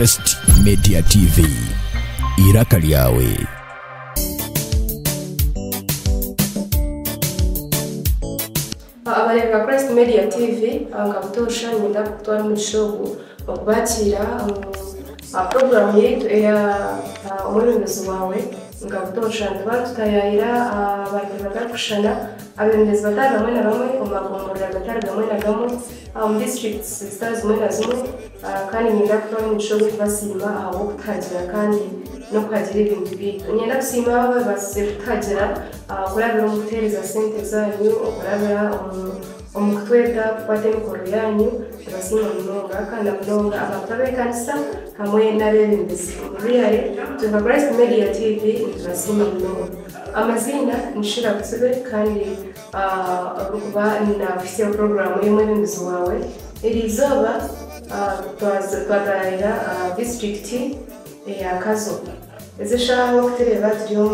Crest Media TV iraka lyawe. Abareba Crest Media TV ngabutosha nyenda kutwara mu show okubakira program yetu ya umuyobozi wawe ngabutosha batutayira abantu bagakushana abendezi batari bamwe na bamwe umagomora batari bamwe na bamwe districts stars mwe na zimwe kandi nyenda kutwara mu show basima aho kutagira kandi no kwagira ibintu bito nyenda kusima base kutagira kurabira umutereza sente zanyu kurabira umukutweta kupate mikoro yanyu basima mnonga kandi mnonga abatabe kanisa hamwe n'abendezi biyare tuva Crest Media TV basima mnonga amazina nshira kutsebe kandi kuba na official program y'umwemezi wawe irizoba twazatayira district ya Kazo ezeshaho kutereba turiyo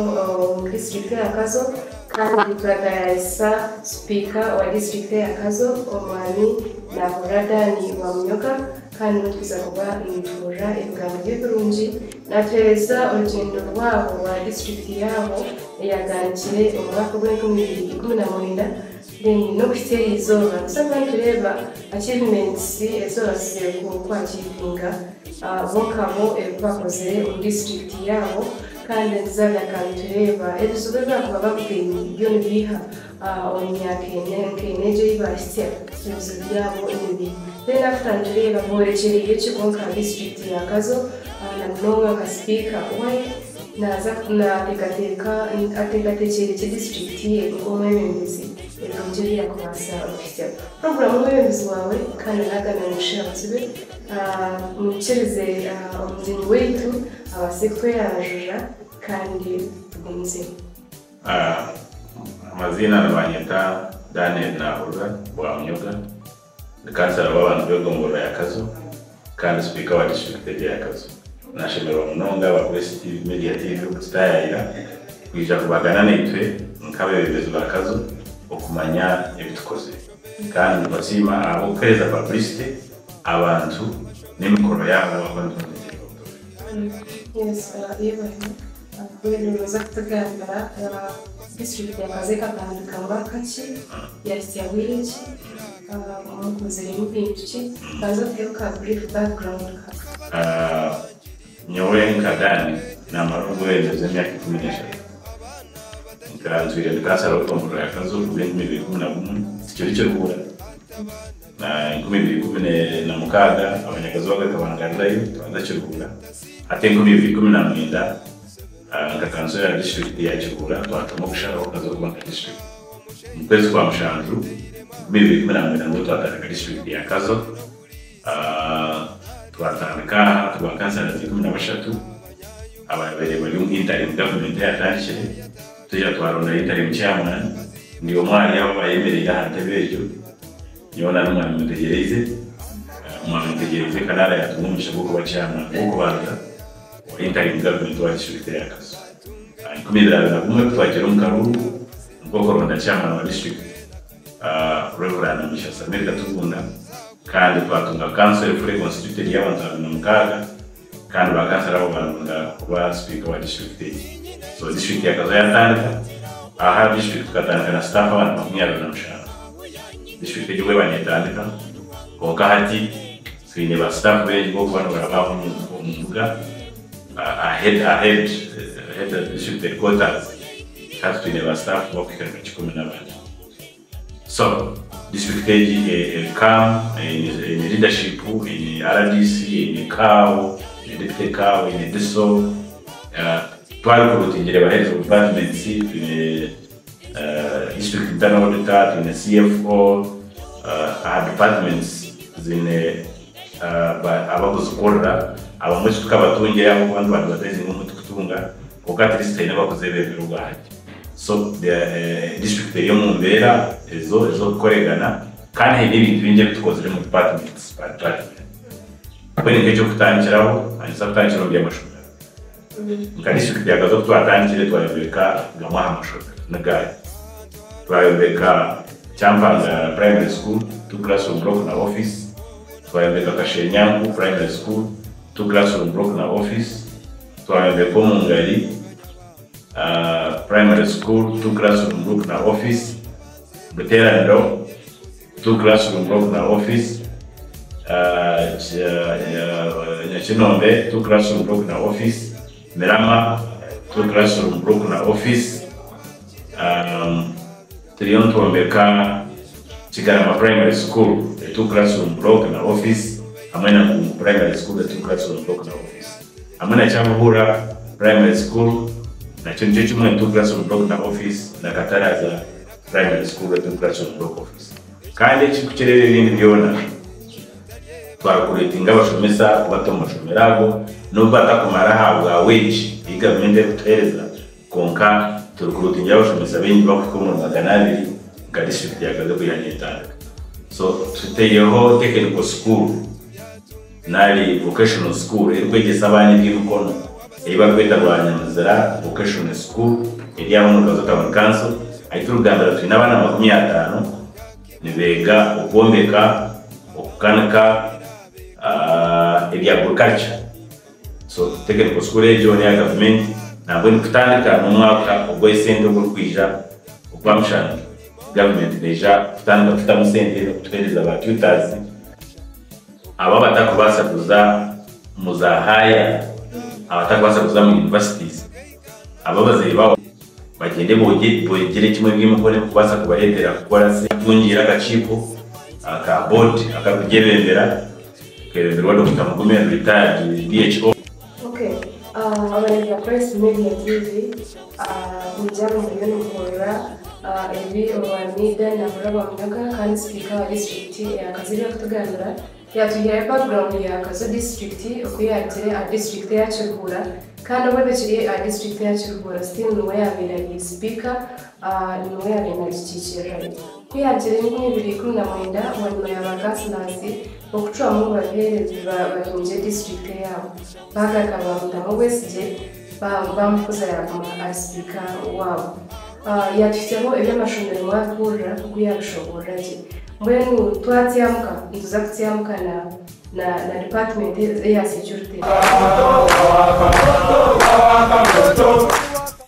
mu district ya Kazo kandi turatayisa speaker wa district ya Kazo omwami na Horadani wa Munyoka kandi tuza kuba intura ibigambo by'urunji natweza urugendo rwabo wa district yabo yaganjire umwaka wa 2019 no kufitira izoba nsaba tureba achievements ezose kwakipinga bokabo bakoze mu district yabo kandi nzaga kantureba ebisobe bako babwini byo biha onyakene je bastia ibizo byabo ibi then after tureba borekere yechikonka district ya Kazo na mnonga ka speaker why naza atekatechere district ye ngomwemezi ebinjiri yakubasa official program y'umuyobozi wawe kandi nagana mushatsibe mukereze umugeni wetu abasekwe yajuja kandi tugumze amazina nabanyeta Daniel na Orugyendo wa Munyoka kansara w'abantu b'Egongora ya Kazo kandi speaker wa district ya Kazo nashimira munonga wa Crest Media TV kutayira kwija kubagana netwe nk'abebezo ba Kazo okumanya ebitukoze kandi basima abo kweza publicity abantu n'imikoro yabo abantu. Yes, kubiruza kutagambara district ya Kazo katandukamba kachi yasi yawiriki mukozere mubintu bazo ka brief background nyowe nkadani na marugwe z'emyaka 10 nkaranzwira ndikasara utomura ya Kazo kubindi 2011 cyo gura na 2010 na mukaga abanyakazi bagatabangarayo badacirugura ate 2019 ngakansera ya district ya Chigura twatamo gushaka Kazo kuba district mukwezi kwa mushanju 2010 twataka district ya Kazo twatandika tubakansera 13 ababere bari mu interim government yatashye tujya twarona interim chairman ndiyo mwari yabo bayemerera hantebejo yona n'umwana mutegereze kanara yatumumisha bwo kuba chairman bwo baza interim government wa district ya Kazo kumidara na kumwe twakira umkaru bwo koronda chairman wa district Reverend Misha Samirika tugunda kandi twatunga council free constituted y'abantu na mukaga kandi bakansara abo bantu kuba speaker wa district. So district ya Kazo yatandika aha district katandika na staff abantu makumyabiri na mushana district y'we banyetandika ko kahati twine ba staff benshi bo kubana barabaho mu mbuga ahead district headquarters kandi twine ba staff bo kwikana chikumi n'abandi. So district a calm in leadership in RDC in CAO in deputy CAO in DSO twari kurutingire bahereza departments in district internal auditor in CFO departments zine abaguzukorera abamwe tukabatunge yabo kandi bantu bateze nk'umutu kutunga ukati list ine bakuzebera ugahaje. So the district yo mu mbera ezo koregana kandi n'ibintu binje bitukozere mu departments kwene ngejo kutangiraho anisa kutangiro by'amashuri kandi district ya Kazo twatangire twabeka gamwa amashuri nagaye twabeka Champanga primary school 2 classroom block na office twabeka Kashenyangu primary school 2 classroom block na office. Twambe ko Mungari primary school 2 classroom block na office. Buterando 2 classroom block na office. Nyachinombe 2 classroom block na office. Mirama 2 classroom block na office. Twambeka Chigarama primary school 2 classroom block na office. Amena primary school 2 classroom block na office. Amena Chamahura primary school na chonje chumwe 2 classroom block na office na Kataraza primary school 2 classroom block office. Kandi chikucherere ibindi byona twakuretinga abashomesa batomashomerago no batakumara habwa wage igavumende kutereza konka turukurutinga abashomesa bengi bakukomora maganabiri ga district ya Kazo kuyanyetanga. So tuteyeho technical school nali vocational school erwegesa abana by'urukono eba kweta rwanyamazara vocational school eri aho Kazo Town Council aiturugambira tuna abana 50 nibega okubombeka okukanika eri agriculture. So technical school ejo ne government nabwo nikutandika mu mwaka ogwesente ogwija okwamshana government deja kutandika kutamusente kutereza ba tutors aba batakubasa kuza muzahaya abatakubasa kuza mu universities aba bazeye bawo bagende bogere kimwe bw'imukore kubasa kubahetera gukora se tungira agaciko aka board akakugebembera kerezerwa Dr. Mugumya retired DHO. Okay, abareza Press Media TV mujyamo muri n'ukora ebi obanida na Orugyendo kandi speaker wa district ya Kazo kutuganira yatugira background ya Kazo district okuyatire a district ya Kirugura kandi obekiri a district ya Kirugura still no yabera ni speaker no yabera n'ikiciro kuyatire n'ibiri kuna mwenda wanyuma y'abagasinasi okuchwa mu baherezi batunje district yabo bagakabanda mu wesije bamukuza ya speaker wabo yatufiteho iby'amashanyarazi wakura kuko yabishobora je mbenu twatyamuka ntuza kutyamuka na department ya security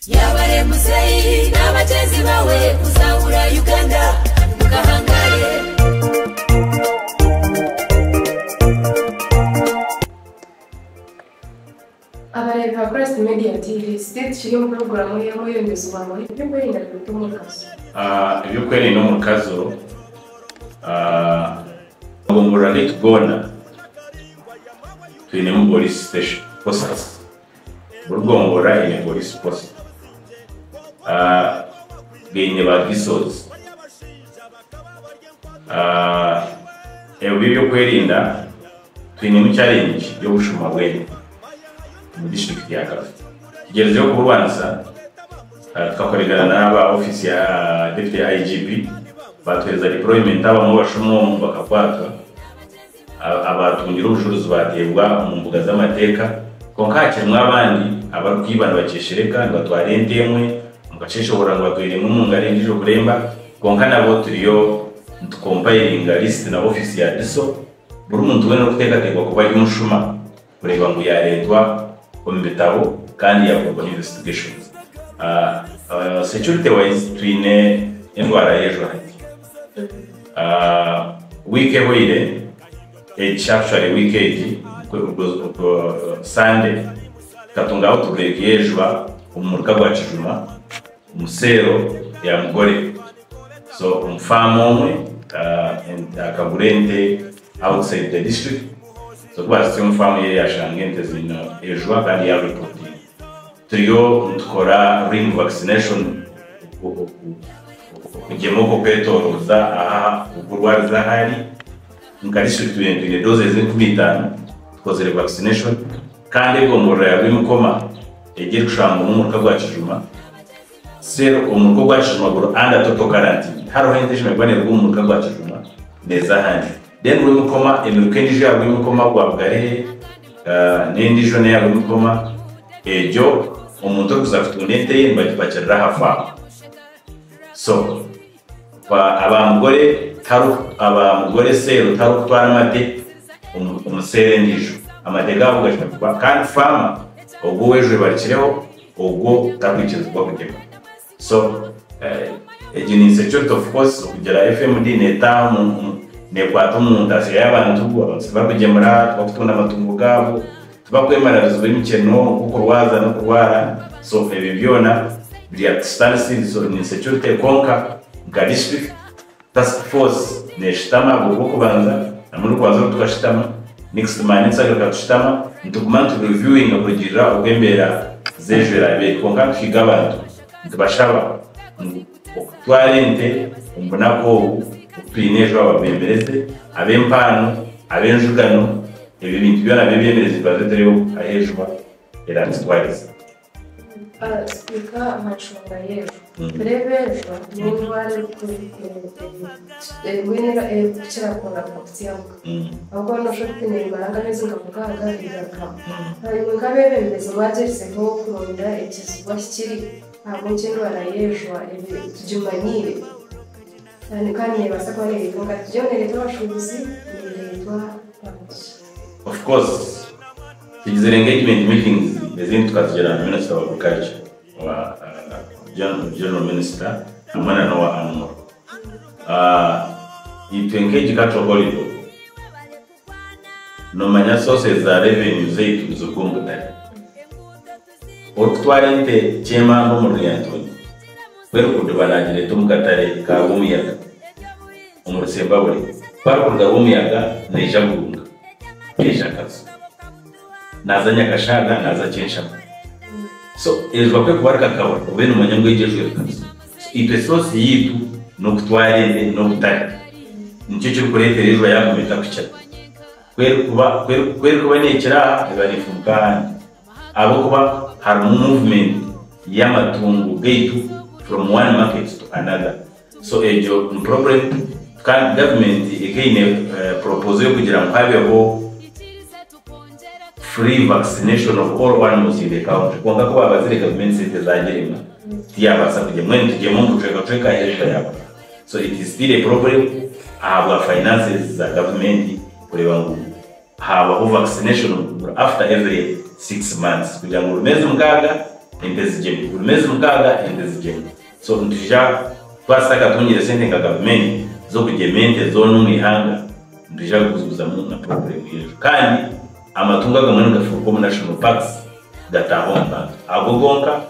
yabare musayi n'abagezi bawe kuzahura Uganda ukahangare. abareba Press Media TV state chiriyo program yemo yondezwa muri kwenda kutumwa Kazo Ibyo kweri no mu Kazo ngomora litugona twine mu police station post burugongora ine police post genye ba gisozi ebyo kwerinda twine mu challenge yo gushuma bwene mu district ya Kazo kigerezo kurwanisa twakoregana n'aba office ya deputy IGP batweza deployment aba mu bashumo mu bakakwaka abatungira ubucuruzi batebwa mu mbuga z'amateka konkake mwabandi abarukibana bakeshereka batware ntemwe mugacishobora ngo batwire mu mungare ndijo kuremba konkana bo turiyo compiling list na office ya DSO buri muntu wene kuteka tegwa kuba y'umushuma kureba ngo yaretwa kombetabo kandi yakorwa investigations. Security wise twine indwara y'ejo hati wike hoire actually weekend Sunday katunga outbreak y'ejo umurika gwa Kijuma umusero ya mugore so umfamo umwe akaburente outside the district so kwa si umfamo ye yashangente zina ejo kandi ya reporting turiyo tukora ring vaccination kujemo ko petoroza aha ukurwaza hari mukarishi tuyendine doses z'kubitana tukozere vaccination kandi gomora y'imukoma egera kushanga umurika gwa Kijuma sero umurika gwa Kijuma buro anda toto quarantine haro hendeshime bane umurika gwa Kijuma neza handi then w'imukoma emirukendije y'imukoma gwa bware n'indije ne y'imukoma ejo umuntu kuzafutunete yemba kibacira hafa so kwa abamugore taru abamugore sero taru kutwara mate umusere ndijo amadega ugashaka kandi fama ubwo wejo barikireho ubwo takwikizwa kugema so ejini insecurity of course kugera FMD neta ne kwato mu ndasi y'abantu bakugemura twafituna amatungo gabo tubakwemarariza imikeno kuko rwaza no kurwara so ibi byona bya stance so insecurity konka ga district task force ne shitama bwo kubanza namuri kwaza tukashitama next month sagaka tushitama ntukumantu reviewing akugira ukwembera zejera be konka tukigabantu tubashaba twarente umbonako twinejo ababembereze abempano abenjugano ibi bintu byona bebemereze bazetereho ahejwa eratwariza Speaker amacunga yejo rebejwa n'indwara w'inera kira kona kopsiyanka ahubwo no shoti ne baranga neza ngakuganga igaruka hanyuma ngabebembereze bageretse nko kurondera ikizwa kiri ntabwo cy'indwara yejwa tujumanire kandi basakwa n'ibintu ngatijonere twashubuzi n'ibintu of course tugize engagement meetings bezini tukazigera na Minister of Agriculture wa General Minister amana no wa animal to engage cattle corridor no manya sources za revenue zetu zukungu ndani otwarente chema no mu Ruyantoni kwero kudubanagire tumukatare ka umuyaga umurusemba buri parkurga umuyaga nejabunga ejakazo naza nyakashaga naza chenshama so ezwa kwe kubarika kawa ubene umanyango yejejwe kazo ite sosi yitu no kutwarende no kutari nicyo cyo kuretera ezwa yakometa kucya kwero kuba nekira ibarifumbani abo kuba har movement y'amatungo gaitu from one market to another so ejo problem kan government again propose kugira mkabeho free vaccination of all animals in the country kwanga ko abazire government site zagerema tiyabasa kujya mwene tujye mu kuceka hejuru yabo so it is still a problem aba finances za government kureba ngo haba vaccination after every 6 months kugira ngo rumeze mugaga indezigeme rumeze mugaga indezigeme so ndija twasaka tunyire sente nga government zo kugemente zo n'umihanga ndija kuzuza mu na problem yejo kandi amatunga gamwe ngafuko mu national parks gatahomba agogonka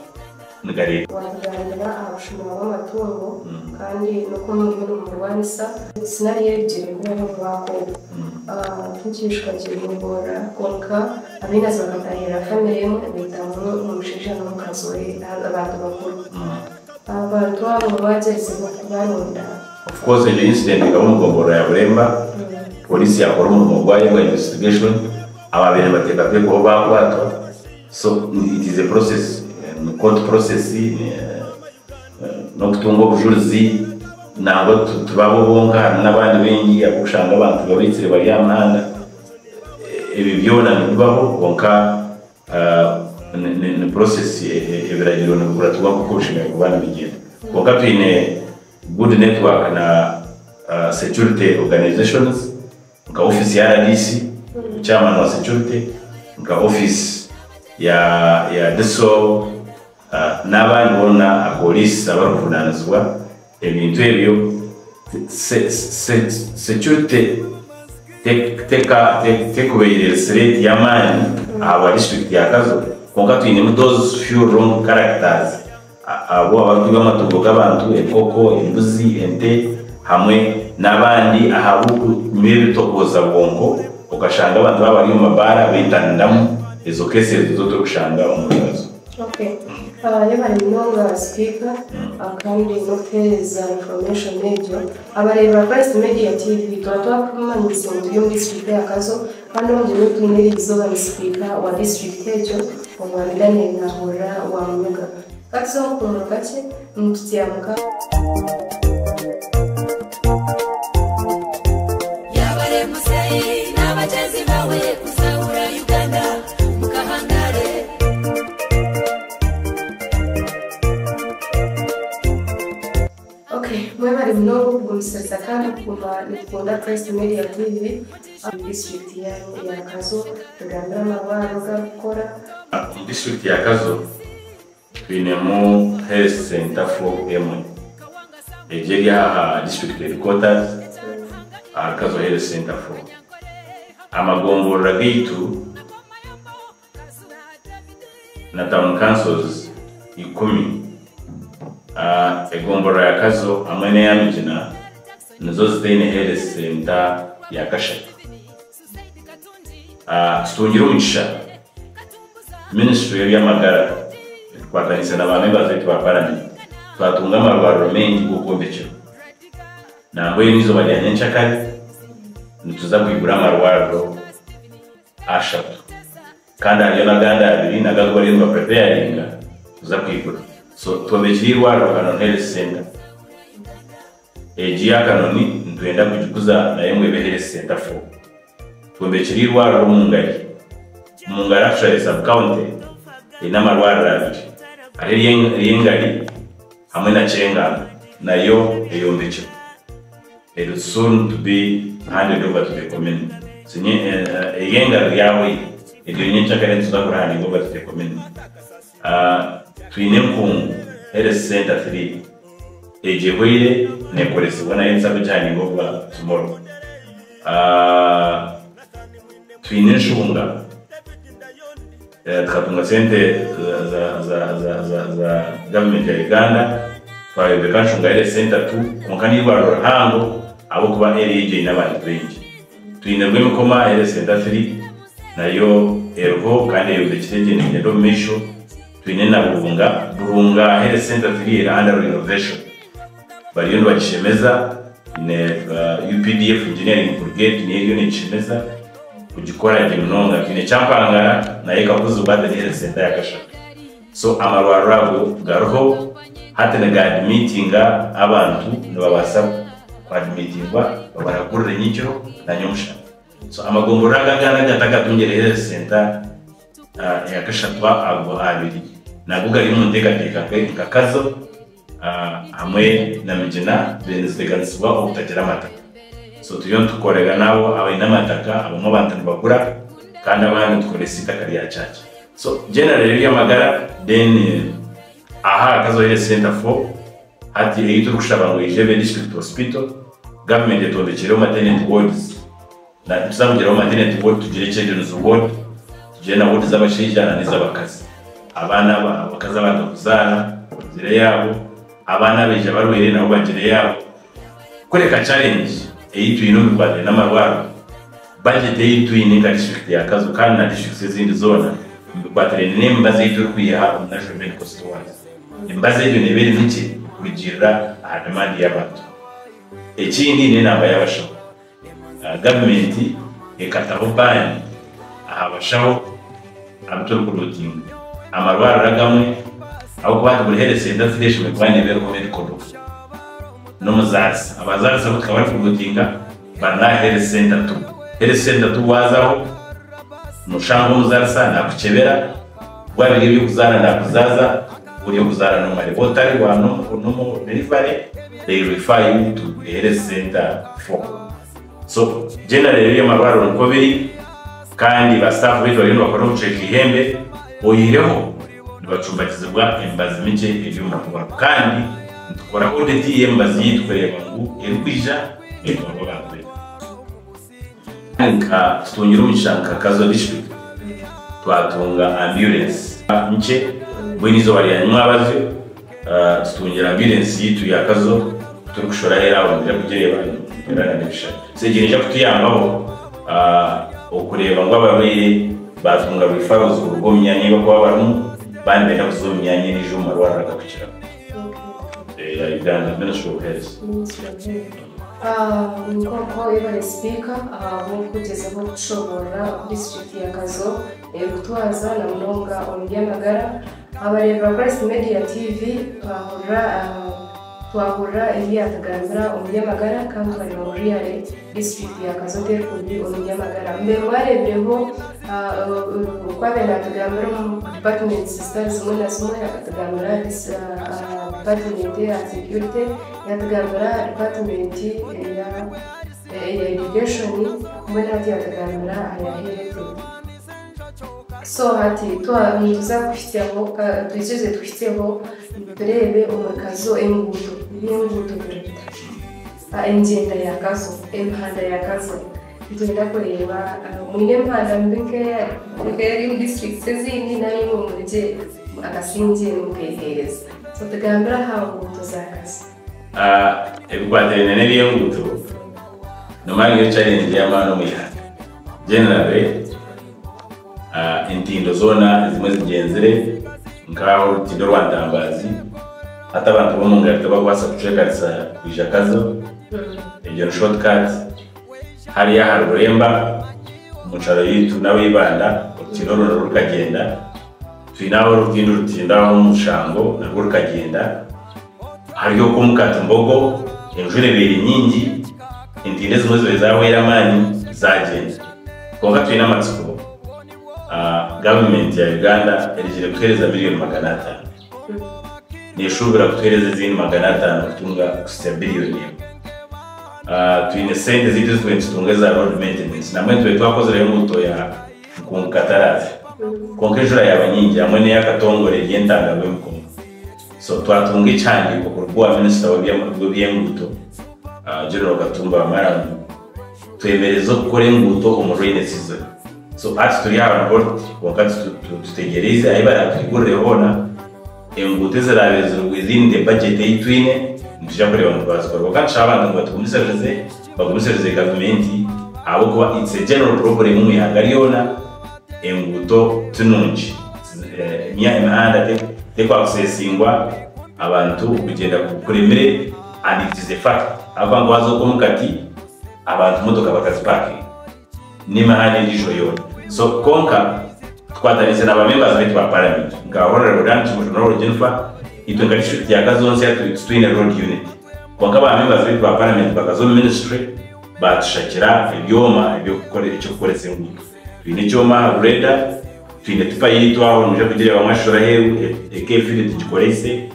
ngare waganira abashumura b'amatungo kandi no kumubira umurwanisa sinari yegere kubera bako tukishwa cy'ibora konka abinaza bakatahira family mu bitamwe umushije no Kazoe abantu bakuru abantu abo bageze kubaronda of course the incident ga umugombora ya Buremba police yakora mu rwaye wa investigation ababere bateka pe ko bakwatwa so it is a process court process no kutungo bujuzi nabo tubabo bonga n'abandi bengi abushanga abantu babitsire bari amahanga ibi byona nibaho bonka ne process ebiragiro no kuratwa ko kushimira kubana bigenda bonka twine good network na security organizations nka office ya RDC chairman wa security nka office ya deso n'abandi bona police abarufunanizwa ebintu ebyo security tekubeyire sireti y'amani aba district ya Kazo konka twine those few wrong characters abo abantu b'amatungo g'abantu enkoko embuzi ente hamwe n'abandi ahabu mebitokoza bongo ukashanga abantu babari mu mabara bitandamu izo cases zo turushanga umuyobozi okay yabari mnonga speaker kandi no teza information media abareba First Media TV twatwa kumanyiza mu district ya Kazo kandi ngiye twineri izoba speaker wa district ejo umwandane na hora wa Muga Kazo kumurukake mutiyamuka yabare musayi n'abachezi bawe kuzahura Uganda mukahangare okay mwebari mnongo kumusasa nikunda Press Media TV district ya Kazo tugambira amabaro gakora district ya Kazo twinemo health center for M ejeya district headquarters Kazo health center for amagombora gitu na town councils 10 egombora ya Kazo amene yamijina nazo zitene health center ya Kashaka stungira umugisha ministry y'amagara twatanise n'abamemba zetu baparani twatunga amarwaro mengi gukombekero nambo nizo bajyanye nshakari nituza kwigura amarwaro ashatu kandi ariyo naganda abiri nagakore ngo preparinga tuza kwigura so twobekirwa rwano health center ejiya kanoni ntwenda kujikuza na yemwe be health center for twobekirwa rumungari mungara actually sub county ina marwara abiri ari yengari hamwe na chenga nayo eyombecho it is soon to be handed over to the community sinye yenga yawe idionye chakare tuzakura handing over to the community twinenkum health center 3 ejehwire nekoresi bona yensabe handing over tomorrow twinenshunga tkatunga sente za government ya Uganda twayobeka nshunga health center 2 konkani baroro hango abo kuba area n'abandi benshi twinebwe mukoma health center 3 nayo ervo kandi yobekirege n'ingendo misho twinena burunga health center 3 era under renovation bariyo bakishemeza ne UPDF engineering brigade niyo nishemeza kujikora jimnonga kine champangara na ekakuzu bada health center ya Kashaka so amarwaro garoho hata na meetinga abantu nababasaba admitingwa barakura nyicyo na nyumsha so amagombora gagana gataka tungere health center ya Kashaka abo abiri naguga rimwe ndeka Kazo hamwe na mijina benzeganiswa okutagira mata so tuyo tukorega nabo abaina mataka abamo bantu bakura kandi abandi tukoresa itaka ya church so generally y'amagara then Kazo health center 4 ati eito kushabango ijebe district hospital government yatondekero maternity wards na tuzamugera maternity ward tugire children's ward tugena ward z'abashijana n'izabakazi abana bakaza batokuzana zire yabo abana beje barwere nabo bagire yabo kureka challenge eito ino bibade n'amarwaro budget eito ininga district ya Kazo kandi na district zindi zona bibade nemba zeito kuyiha national medical stores imbaze ibyo nebere niki kugira adamandi y'abantu ekindi ne namba y'abasho government ekataho bani abashaho abutoro kurutinga amarwaro ragamwe aho kwandi buri health center fresh me kwandi bero ko medical no muzazi abazazi bakaba kurutinga bana health center 2 health center 2 wazaho mushango muzarisa na kuchebera wabiri byo kuzana na kuzaza uri kuzana no mari botari wano no delivery they refer you to the health center 4 so generally y'amarwaro nkobiri kandi ba staff beto rino bakora uceka ihembe oyireho bacumbakizwa embazi mike iby'umukuru kandi dukora audit y'embazi yitwereba ngo erwija ekongo bakwe anka tunyira umushanka Kazo district twatunga ambulance mike bwinizo bari yanywa abazo tunyira ambulance yitu ya Kazo turi kushora era abonera kugereba era n'ibisha segereje kutiyambaho okureba ngo ababiri batunga bifarozo urugomya niba kwa baramu bande na kuzumya nyine juma rwaraga kukira ya Uganda Ministry of Health nko ibare speaker aho kugezaho gushobora district ya Kazo gutwaza na Munonga Orugyendo abareba Press Media TV twahura yatagambira umunyamagara kandi bari mu real district ya Kazo kuri umunyamagara mbere warebyeho kwabera atagambira mu department sisters zimwe na zimwe atagambira department ya security yatugambira department ya education mbona ati yatugambira ya health. So hati tuza kufiteho twizuze twiteho turebe umakazo enguto bireta engenda ya Kazo emhanda ya Kazo tugenda kureba mwine mpanda mbike yari district zindi nari mu muje akasinje mukehereza so tugambira hawo tuzakaza ebikwatene n'ebyenguto nomali challenge y'amano muyihanga generally entindo zona zimwe zigenzere ngaho rutindo rwantambazi hata abantu bo mu ngari bagwasa kucekarisa kwija Kazo iyo shortcut hariya haruremba umucaro yitu nawe ibanda urutindo rukagenda twinaho rutindo rutindaho umushango narwo rukagenda hariyo kumukata mbogo enjure biri nyingi intinde zimwe zo zawera mani zagenda kwa twina amatsiko government ya Uganda erigire kutereza miliyoni 500 nishubira kutereza izindi 500 kutunga kusia billioni twine sente ziti zitunga za road maintenance na mwe twakoze rero muto ya kunkatarazi konkejura y'abanyingi amwe ne yakatongore ryentanga bw'imko so twatunga cyane ko kurwa minister w'by'imbuto General Katumba Maramu twemerezo gukora imbuto umurine season. So ati turi hano board wakati tutegereze ayibara twigurire hona imbuto zarabezo within the budget y'itwine ndijapore abantu bazikora wakati abantu ngo bagumisereze government abo kuba it's a general problem mu yangariona imbuto tununji imihanda te kwa accessingwa abantu kugenda kuremere and it is a fact abantu bazokomukati abantu modoka bakazipaki nimahane ndishoyo so konka twatanise na members betu ba parliament ngahora rodant mu Orugyendo itunga district ya Kazo ya twine road unit konka ba members betu ba parliament bakazo ministry batushakira ibyoma ibyo gukorera icyo gukoresa ingufu twine cyoma reda twine tupa yitu aho nje kugira bamashora hewe ekefide tugikorese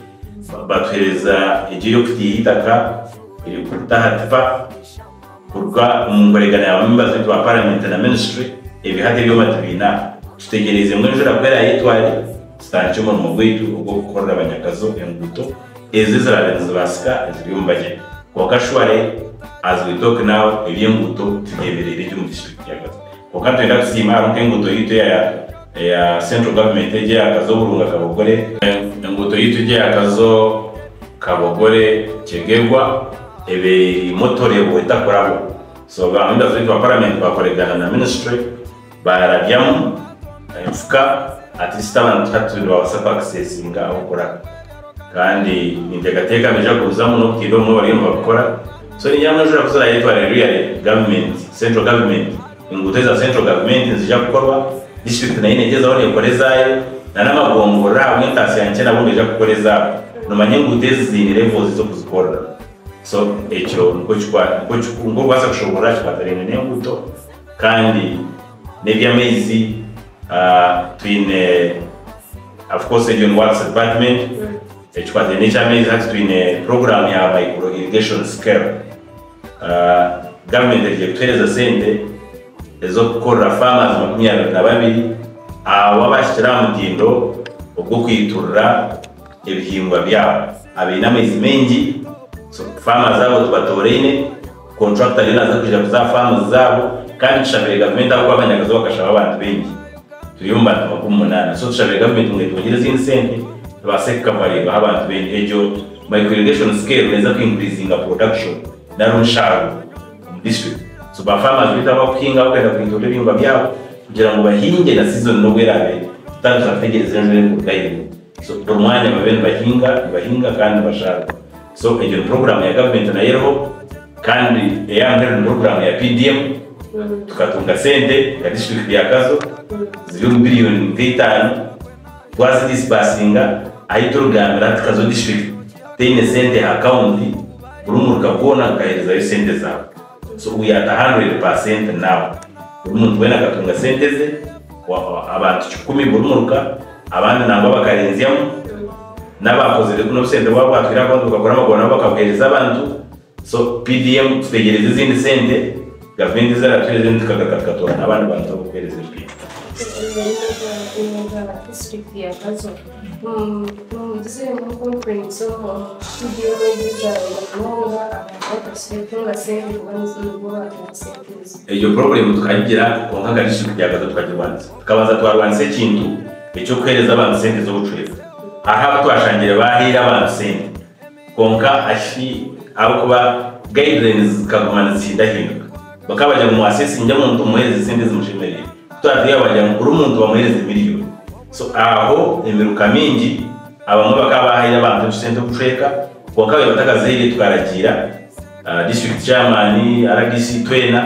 batuhereza igiyo kutihitaka iri kutahatipa kurwa umukoregana ya members betu ba parliament na ministry ibihate byo matubina tutegereze mwe njura kwera yitwari stancho mu mugwitu ubwo gukorera abanyakazo enguto ezizararenze basika ezibumbaje kwa kashware as we talk now ebyenguto tugeberere cyo mu district ya Kazo kwa twenda kusima aronke nguto yito ya central government eje akazo burunga kabogore enguto yito eje akazo kabogore kegegwa ebe motore bwetakorabo so bamenda zetu wa parliament bakoregana na ministry barabyamu fuka atistaba ntatu bawasaba access ngaho kora kandi nindegateka meja kuzamu no kido mu bari bakora so ni yamwe jura kuzara yetu real government central government inguteza central government zija gukorwa district na ine jeza wone korezayo na namagongora mwintasi yanche na bundi ja kukoreza no manyengutezi zini levels zo kuzikora so echo ngo basa kushobora kwatarene nembuto kandi nebyamezi twine of course region works department echo nebyamezi hati twine program ya micro irrigation scale government eje kutereza sente ezo gukora farmers babiri wabashira mutindo ubwo kwiturira ibihingwa byabo abina amezi mengi so farmers zabo tubatorene contractor naza kuja kuza farmers zabo kandi tushabire government ako abanyakazo bakashaba abantu bengi tuyumba 18 so tushabire government ngetugire zindi sente tubaseka bari abantu bengi ejo micro irrigation scale neza increasing production na runshago mu district so ba farmers bitaba kuhinga bakenda kwitondera ibihingwa byabo kugira ngo bahinge na season no gwerabe tanza tegereza nje kugayibu so umwanya babene bahinga kandi bashaka so iyo program ya government na yero kandi eyangere program ya PDM tukatunga sente ya district ya Kazo ziri billion 5 twazi disbasinga ayiturugambira Kazo district tene sente account urumuruka kubona kahereza sente zabo so we are 100% now umuntu wena katunga sente ze abantu 10 burumuruka abandi namba bakarenziamo n'abakoze rero no sente baba batwira ko tukakora amagona bakabuhereza abantu so PDM tutegereza izindi sente gavumenti zaratweze tukagatora n'abandi bantu babuhereza ibintu district ya Kazo ndizeye mu conference studio bayiza n'onga abakozi sente kubanza n'ubwo sente iyo problem tukagira ko nka district ya Kazo tukagibanza tukabanza twarwanse kintu icyo kwereza abantu sente zo gucureza aha twashangira bahira abantu sente konka ashi abo kuba guidelines kagumana zindahinduka bakabajya mu assessing y'umuntu muhereza sente zimushimereye twateye abajya kuri umuntu bamuhereza miliyoni so aho imiruka mingi abamwe bakabahira abantu sente guceka konka batakaze tukaragira district chairman RDC twena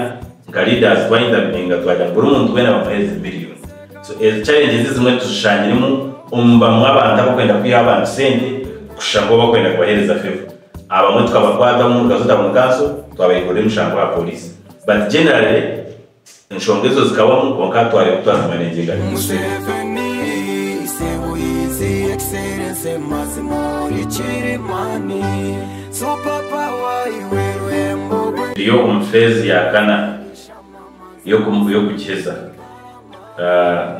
nka leaders twahindabinga twajya kuri umuntu wena bamuhereza miliyoni so challenges zimwe tushanyirimo umba mu abantu bakwenda kwiha abantu sente kushango bakwenda kubahereza favor abamwe tukabakwada mu gazo da mukaso twabayikore mushango wa police but generally inshongezo zikabamo konka twari twazimanejinga iyo umfezi ya kana yo kugeza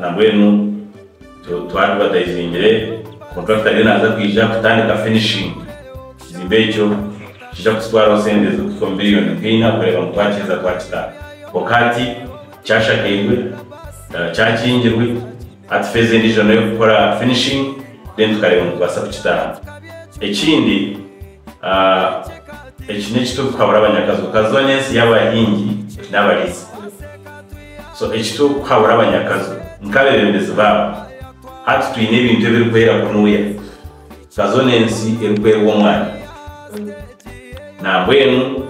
na bwenu twari badayizingire contractor rero naza kwija kutandika finishing zimbecho kija kutwara sende zo miliyoni nkina kureba mutwacheza twachita wakati cyashakirwe cyakingirwe atfeze ndijana yo gukora finishing then tukareba mutwasa kuchita ekindi ekine kito kwabura abanyakazo kazonensi y'abahingi n'abarizi so ekito kwabura abanyakazo nkabebembezi babo hati tuyine ibintu biri kwera kunuya kazonensi erikwera uwo mwana nambwenu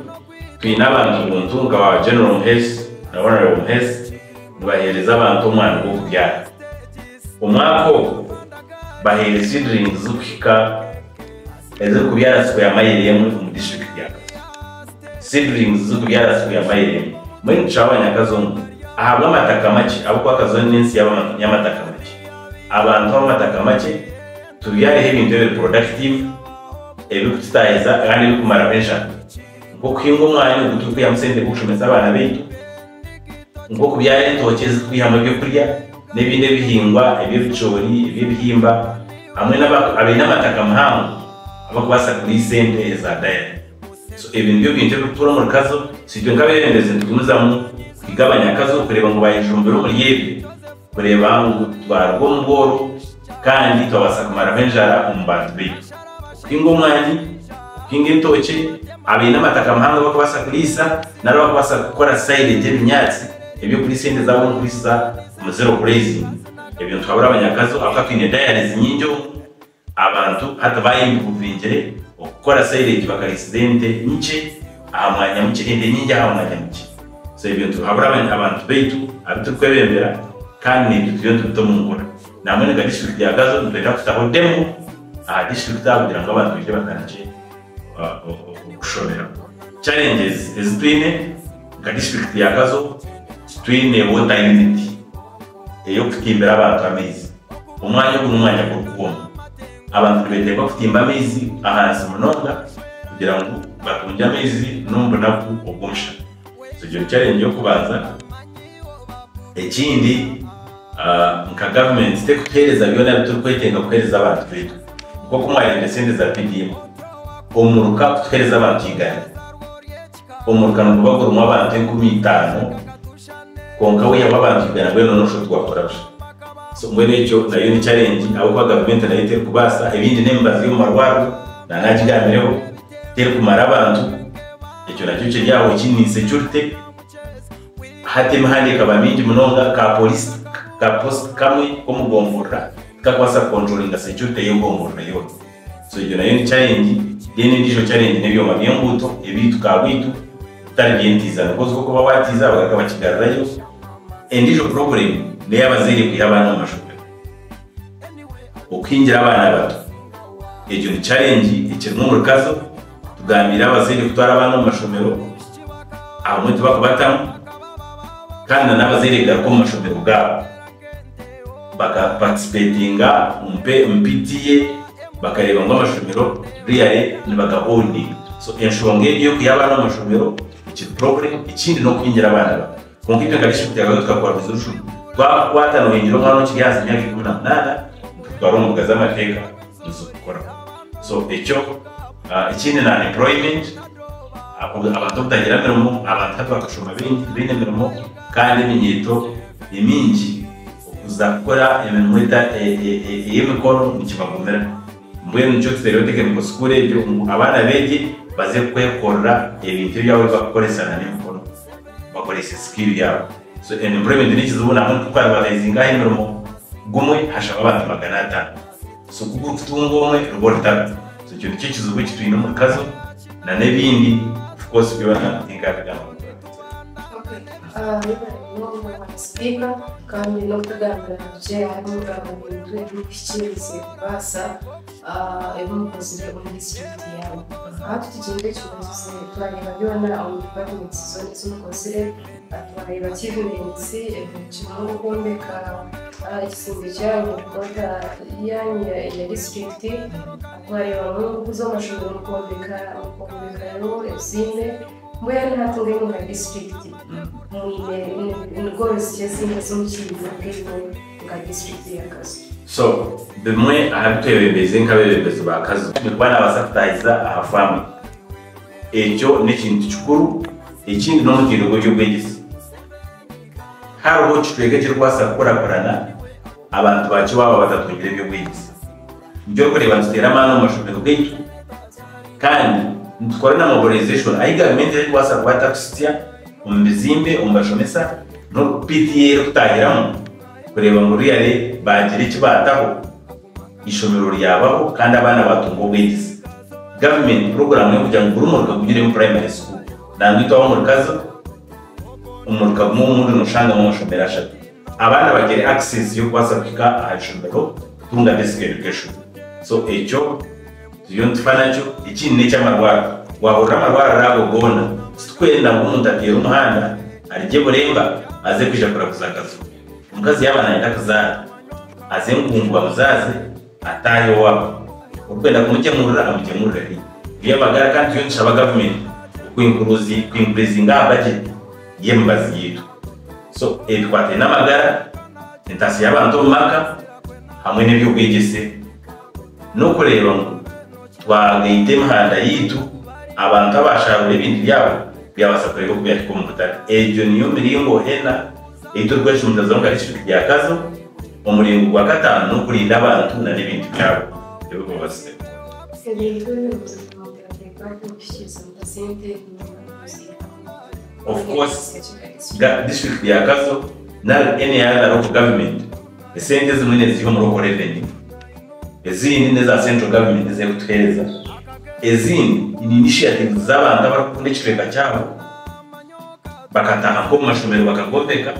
tuyine abantu buntunga wa general health na honorable health bahereza abantu umwana wo kubyara umwako bahereza seedlings z'ukika ezo kubyara siku ya mayiremu mu district ya seedlings zo kubyara siku ya mayiremu muri ncabanyakazo ahabwa amataka make abo kwa kazonensi y'amataka make abantu b'amataka make tubyareho ibintu biri productive ebikutitahiza kandi bikumara benshi ngo kwinga umwanya gutuko yamusende gushomeza abana betu ngo kubyara intokezi kwihama byo kurya n'ibindi bihingwa ibicori ibihimba hamwe n'amataka mahango abakubasa kuri sente za daya so ibintu byo bitura mu Kazo sibyo ngabendeze tukuzamu igabanya Kazo kureba ngo bayijumbira muri yebe kureba ngo twarwo mboro kandi twabasa kumara benjara umbantu betu kwingo mwani kwinga intoke abina amataka mahanga bakubasa kurisa naro bakubasa gukora side y'imyatsi ibyo kuri sente zabo kurisa mu zero grazing ibyo twabura abanyakazo akakwine diaries nyinjo abantu hatabaye ubuvingere ukora side bakarisidente nce amwanya muke ende nyinja amwanya muke so ibyo twabura abantu betu abitukwebembera kandi n'ibyo tutomo ngora namwe ga district ya Kazo mpenda kutaho demo district kugira ngo abantu bije bakanje gushobora challenges ezitwine ga district ya Kazo twine water unity yo kutimbira abantu amezi umwanya n'umwanya kurukumo abantu betemba kutimba amezi ahansi munonga kugira ngo batunje amezi numva naku ogumsha so iyo challenge yo kubanza ekindi nka government tekutereza byona biturukwetenga kuhereza abantu betu kuko kumwayende sente za PDM umuruka kuhereza abantu igana umuruka no kubagura mu abantu 15 konka we y'abantu igana bwe no sho twakora so mwene cyo nayo ni challenge abo kwa government na yite kubasa ibindi nembazi yo marwaro na najigambireho tere kumara abantu icyo nacyo cyo yawo kini security hati mahali kabamindi munonga ka police ka post kamwe komugombora kakwasa controlling the security y'ugombora yo so iyo nayo ni challenge deni ndijo challenge nebyo mabiyembuto ebitu kabwitu tarbientiza because koko babatiza bagakaba kigarrayo endijo problem ne yabaziri kuyabana amashuri ukingira abana bato iyo ni challenge ikirimo mu Kazo tugambira abaziri kutwara abana mu mashomero aho mwe tubakubatamu kandi n'abazirega ko mu mashomero bwabo baka participatinga mpitiye bakareba ngo amashomero real nibagahondi. So enshonge yo kuyabana amashomero iki problem ikindi no kwingira abana konko ibyo ngabishye byagaga twakora resolution twatano hingiro mwana kiyaza imyaka 18 twarongo z'amateka zo gukora. So ikindi na employment abantu batagira mirimo abantu bakashoma bindi mirimo kandi iminyeto imingi uzakora imirimo y'imikono mu kibagumira mbwe n'icyo stereotype mu school byo abana bege baze kwekorera ibintu byawe bakoresana n'imikono bakoresha skill yabo. So employment ni kizubona nko kwarabazinga imirimo gumwe hashaba abantu 500. So kugutungo umwe ruborta. So cyo kizubu kitwina mu Kazo na nebindi of course bibana ingabira. Speaker kandi no kuganira je harimo abantu b'ikirize basa umukozi muri district yawe. Aha tukigende cyose twareba byona on department zone z'umukozi atwareba achievements cyangwa kumbeka igisimbe cyayo gukora ya district atwareba mu kuzamashuri kumbeka yo ezine Mwene hatunge mu district mu goals cyazine z'umukiza mu district ya Kazo. So bimwe ahabitewe beze nk'abebeze ba Kazo bana basafutaiza ahafami ejo n'ikintu cyukuru ikindi no mugiro cyo bwegisi haro cytwegeje kwasa korakorana abantu bacu baba batatungire byo bwegisi byo kureba nzitera mano mashobero bwegisi kandi ntukora na mobilization aigamenti kwasa kwata kustia umbizimbe umbashomesa no PTA kutahiramo kureba muri yare bagira ikibataho ishomero ryabaho kandi abana batungo bwegisi government program yo kugira ngo urumurka kugire mu primary school nangwito aho mu Kazo umurka mu muri nushanga mu shomero ashatu abana bagire access yo kwasa kwika ashomero tunga basic education. So yontifanacho ikindi cy'amarwara wahora amarwara rago gona twenda ngo umuntu atera umuhanda arije buremba aze kwija kura kuzakazo umukazi yabana ndakazara aze ngumva muzaze atayo wabo ukwenda kumukemurira amukemurira biya bagara kandi yo nshaba government kwinkuruzinga budget yembazi yitu. So ebikwate n'amagara intasi y'abantu maka hamwe n'ibyo kwigese no kureba ngo twagayite mahanda yitu abantu abashara ibintu byabo byabasakore ko byako mu butare ejo niyo miringo hena ito rweshe mutazonga district ya Kazo umuringo wa gatanu no kurinda abantu na n'ibintu byabo byo bose. Of course district ya Kazo na any other local government the centers mwene ziko mu local revenue ezindi neza central government ze kutuhereza ezindi initiative z'abantu abakunda ikireka cyabo bakataha ko mashomero bakagobeka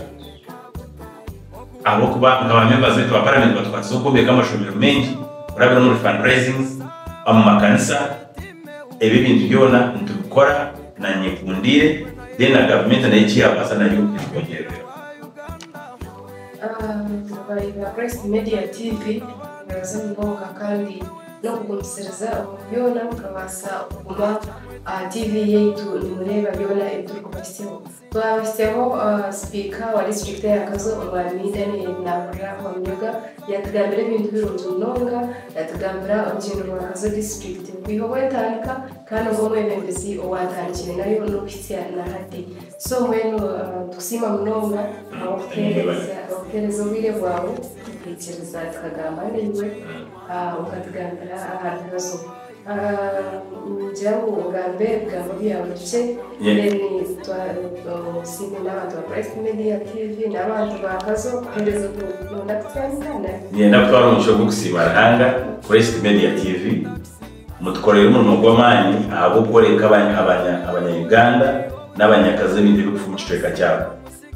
abo kuba nk'abamemba zetu ba parliament batwazokobeka amashomero menshi urabira muri fundraisings amakanisa ebi bintu byona ntubikora na nyekundire then na government na iki abasa na yo kongera by Press Media TV ngoka kandi no kugumisiriza byona ukabasa kuguma TV yetu ni mureba byona ibyo kubasiho twabasiho speaker wa district ya Kazo umwamida ni nabura mu myuga yatugambira ibintu birundu nonga yatugambira Orugyendo wa Kazo district biho wetandika kandi ngo mwebembezi owatandikire nayo no kwitya na hati so mweno tusima mnonga okereza ubire bwawe kwikiriza tukagamba ndiwe ukatugambira ahantu hazo njyaho ugambe bwabo byawe cye ni twasime n'abantu ba Press Media TV n'abantu ba Kazo kuhereza kunda kutandana yenda twara umuco gusima hanga Press Media TV mutukorera umuntu gw'amanyi abo koreka abanya-Uganda n'abanyakazi bindi bifumiceka cyabo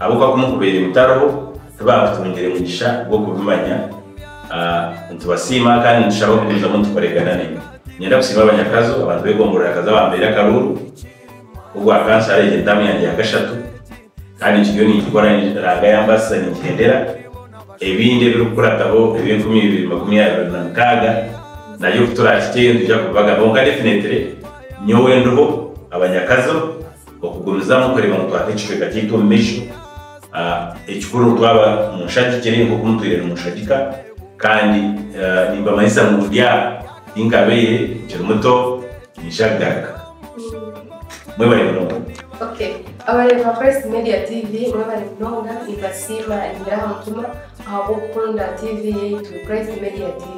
abo kwa kumukubera mutaraho tubafungire mugisha bwo kubimanya ntubasima kandi nshaka kuza mu tukoregana nene nyenda gusima abanyakazo abantu begomborera akaza bambere akaruru ubwo akansa ari indamu yanjye ya gashatu kandi ikyo ni ikoranye ranga yambasa ni kigendera ebinde birukuratabo 2026 nayo turashye ndijya kubaga bonga definitely nyowe ndoho abanyakazo okugumiza mu kureba mu twatechwe gatito misho ekikuru twaba mu shakikere ngo kumutwirira mu shakika kandi nimba mayisa mu bya ingabeye kiri muto nishagaga mwe bari no. Okay, abareba First Media TV mwe bari nonga ibasima ngira mutuma abo kunda TV yetu First Media TV.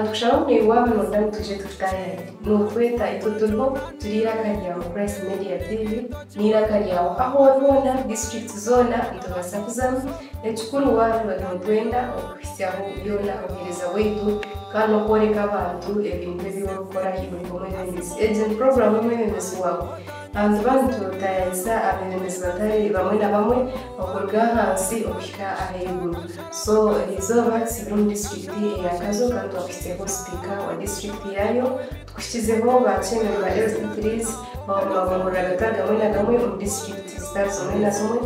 Ndushauri wabano ndani tuje tutaye nutweta itutubo turira kariya mu First Media TV nira kariya aho wabona district zona ntubasakuzamo ekikuru wari bagenda okwisyaho yona ogereza wetu kano koreka abantu ebintu byo gukora ibintu n'ibindi agent program y'umuyobozi wawe abantu tutayisa abemezi batari bamwe na bamwe bakorwa hasi okika aheguru so izo vaccine from district ya Kazo kandi ofiseko speaker wa district yayo twishizeho bachemewe ba S3 bamurura gataga mwe na gamwe mu district stars mwe na zimwe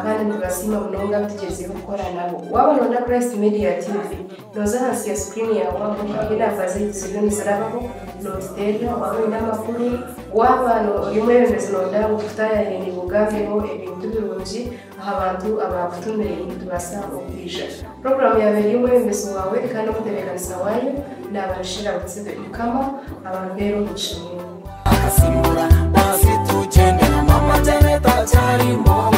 kandi tubasima bunonga tugeze gukora nabo wabona na First Media TV noza hasi ya screen yawe bakabina faze izibyo zarabaho noteria wabona makuru wabano yumwemezi nonda gutaya yeni bugaveho ibintu birungi abantu abafutumire ibintu basa okwisha program yabere yumwemezi wawe kandi umuterekanisa wayo nabarashira gutsinda mukama abambero gushimira akasimura basi tugende na mama janeta cyarimo